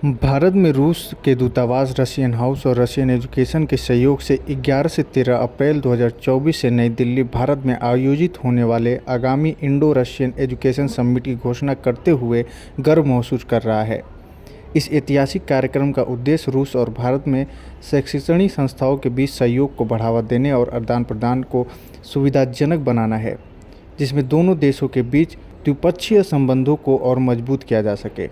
भारत में रूस के दूतावास, रशियन हाउस और रशियन एजुकेशन के सहयोग से 11 से 13 अप्रैल 2024 से नई दिल्ली, भारत में आयोजित होने वाले आगामी इंडो-रशियन एजुकेशन समिट की घोषणा करते हुए गर्व महसूस कर रहा है। इस ऐतिहासिक कार्यक्रम का उद्देश्य रूस और भारत में शैक्षणिक संस्थाओं के बीच सहयोग को बढ़ावा देने और आदान-प्रदान को सुविधाजनक बनाना है, जिसमें दोनों देशों के बीच द्विपक्षीय संबंधों को और मजबूत किया जा सके।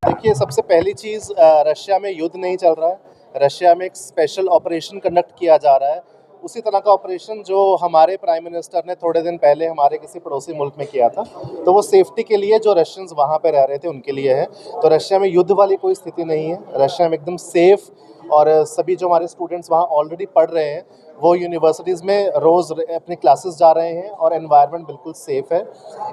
देखिए, सबसे पहली चीज़, रशिया में युद्ध नहीं चल रहा है। रशिया में एक स्पेशल ऑपरेशन कंडक्ट किया जा रहा है। उसी तरह का ऑपरेशन जो हमारे प्राइम मिनिस्टर ने थोड़े दिन पहले हमारे किसी पड़ोसी मुल्क में किया था, तो वो सेफ्टी के लिए जो रशियंस वहाँ पे रह रहे थे उनके लिए है। तो रशिया में युद्ध वाली कोई स्थिति नहीं है। रशिया में एकदम सेफ, और सभी जो हमारे स्टूडेंट्स वहाँ ऑलरेडी पढ़ रहे हैं वो यूनिवर्सिटीज़ में रोज़ अपनी क्लासेस जा रहे हैं और एनवायरनमेंट बिल्कुल सेफ़ है।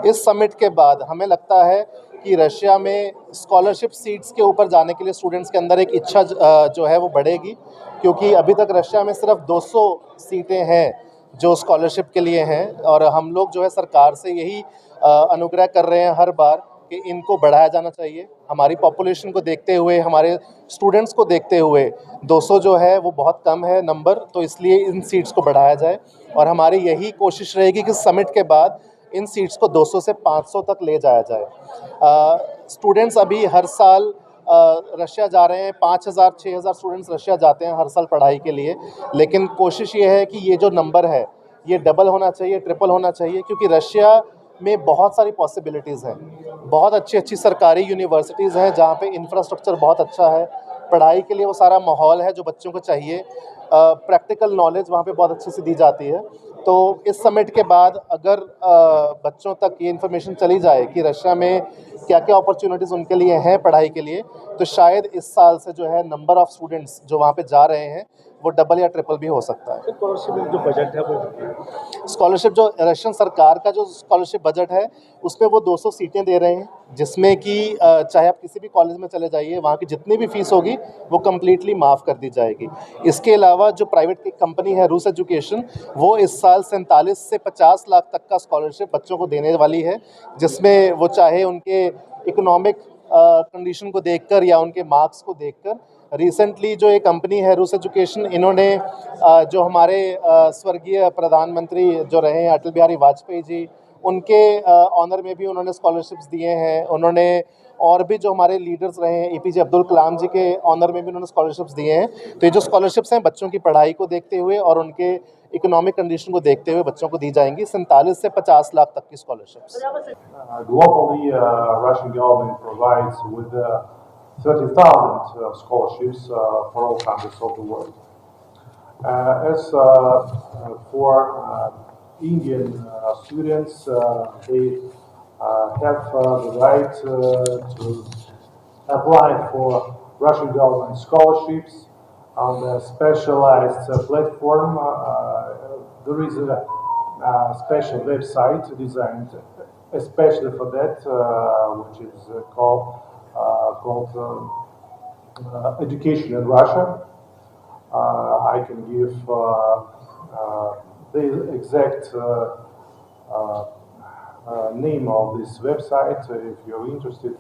इस समिट के बाद हमें लगता है कि रशिया में स्कॉलरशिप सीट्स के ऊपर जाने के लिए स्टूडेंट्स के अंदर एक इच्छा जो है वो बढ़ेगी, क्योंकि अभी तक रशिया में सिर्फ 200 सीटें हैं जो स्कॉलरशिप के लिए हैं, और हम लोग जो है सरकार से यही अनुग्रह कर रहे हैं हर बार कि इनको बढ़ाया जाना चाहिए। हमारी पॉपुलेशन को देखते हुए, हमारे स्टूडेंट्स को देखते हुए 200 जो है वो बहुत कम है नंबर, तो इसलिए इन सीट्स को बढ़ाया जाए। और हमारी यही कोशिश रहेगी कि समिट के बाद इन सीट्स को 200 से 500 तक ले जाया जाए। स्टूडेंट्स अभी हर साल रशिया जा रहे हैं। 5,000 6,000 स्टूडेंट्स रशिया जाते हैं हर साल पढ़ाई के लिए, लेकिन कोशिश ये है कि ये जो नंबर है ये डबल होना चाहिए, ट्रिपल होना चाहिए, क्योंकि रशिया में बहुत सारी पॉसिबिलिटीज़ हैं। बहुत अच्छी अच्छी सरकारी यूनिवर्सिटीज़ हैं जहाँ पे इंफ्रास्ट्रक्चर बहुत अच्छा है, पढ़ाई के लिए वो सारा माहौल है जो बच्चों को चाहिए। प्रैक्टिकल नॉलेज वहाँ पे बहुत अच्छे से दी जाती है। तो इस समिट के बाद अगर बच्चों तक ये इन्फॉर्मेशन चली जाए कि रशिया में क्या-क्या अपॉर्चुनिटीज़ उनके लिए हैं पढ़ाई के लिए, तो शायद इस साल से जो है नंबर ऑफ़ स्टूडेंट्स जो वहाँ पे जा रहे हैं वो डबल या ट्रिपल भी हो सकता है। स्कॉलरशिप जो बजट है वो स्कॉलरशिप जो रशियन सरकार का जो स्कॉलरशिप बजट है, उसमें वो 200 सीटें दे रहे हैं, जिसमें कि चाहे आप किसी भी कॉलेज में चले जाइए, वहाँ की जितनी भी फ़ीस होगी वो कम्प्लीटली माफ़ कर दी जाएगी। इसके अलावा जो प्राइवेट की कंपनी है रूस एजुकेशन, वो इस साल 47 से 50 लाख तक का स्कॉलरशिप बच्चों को देने वाली है, जिसमें वो चाहे उनके इकोनॉमिक कंडीशन को देखकर या उनके मार्क्स को देखकर। रिसेंटली जो एक कंपनी है रूस एजुकेशन, इन्होंने जो हमारे स्वर्गीय प्रधानमंत्री जो रहे हैं अटल बिहारी वाजपेयी जी, उनके ऑनर में भी उन्होंने स्कॉलरशिप्स दिए हैं। उन्होंने और भी जो हमारे लीडर्स रहे हैं, एपीजे अब्दुल कलाम जी के ऑनर में भी उन्होंने स्कॉलरशिप्स दिए हैं। तो ये जो स्कॉलरशिप्स हैं बच्चों की पढ़ाई को देखते हुए और उनके इकोनॉमिक कंडीशन को देखते हुए बच्चों को दी जाएंगी। 47 से 50 लाख तक की scholarships. Globally, Russian government provides with 30,000 scholarships for all countries of the world. As for Indian students, they have the right to apply for Russian government scholarships on a specialized platform. There is a special website designed especially for that, which is called Education in Russia. I can give the exact name of this website if you're interested.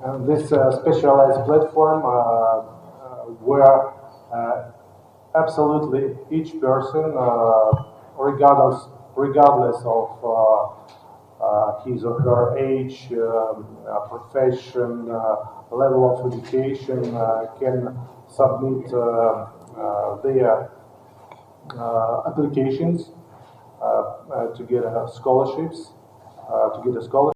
And this specialized platform where absolutely each person, regardless of his or her age, profession, level of education, can submit their applications to get scholarships, to get a scholarship.